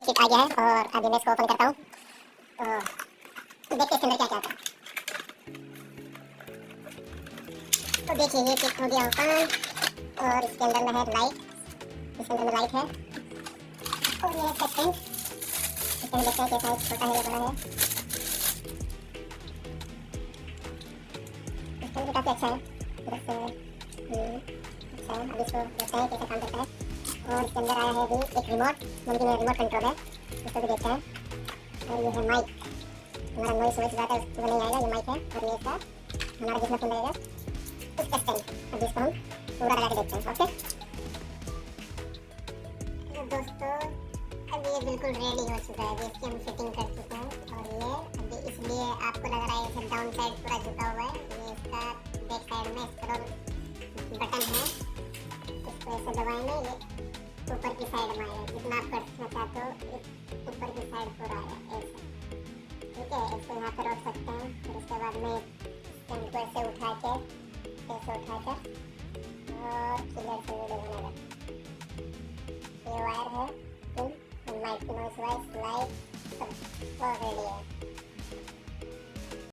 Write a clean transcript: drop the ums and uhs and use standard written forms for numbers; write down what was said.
Kit आ गया है और अभी मैं इसको ओपन करता हूँ। तो देखते हैं इसके अंदर क्या क्या आता है। तो देखिए ये किट हो गया ओपन और इसके अंदर में है लाइट, इसके अंदर में लाइट है और ये है सस्पेंस। इसके अंदर देखते हैं कैसा है, छोटा है या बड़ा है। इसके अंदर काफ़ी अच्छा है, इधर से अच्छा है। अभी इसको देखते हैं कैसे काम करता है। और इसके अंदर आया है अभी एक रिमोट, यानी कि रिमोट कंट्रोल है, इसको भी देखते हैं। और ये है माइक, हमारा नॉइस वॉइस ज़्यादा उसको नहीं आएगा, ये माइक है। और ये इसका हमारा जितना फोन लगेगा उसका स्टैंड। अभी इसको हम पूरा लगा के देखते हैं। ओके तो दोस्तों अभी ये बिल्कुल रेडी हो चुका है, अभी इसकी हम फिटिंग कर चुके हैं। और ये अभी इसलिए आपको लग रहा है जैसे डाउन साइड पूरा झुका हुआ है। ये इसका बैक साइड में स्क्रॉल बटन है, इसको ऐसे दबाएंगे ये ऊपर की साइड में आएगा, जितना आप करना चाहते हो ऊपर की साइड पूरा आएगा ऐसे। ठीक है, इसको यहाँ पर रख सकते हैं। फिर उसके बाद में स्टैंड को ऐसे उठा के और क्लियर से वीडियो बनेगा। ये वायर है, माइक की नॉइस वॉइस लाइट सब रेडी है।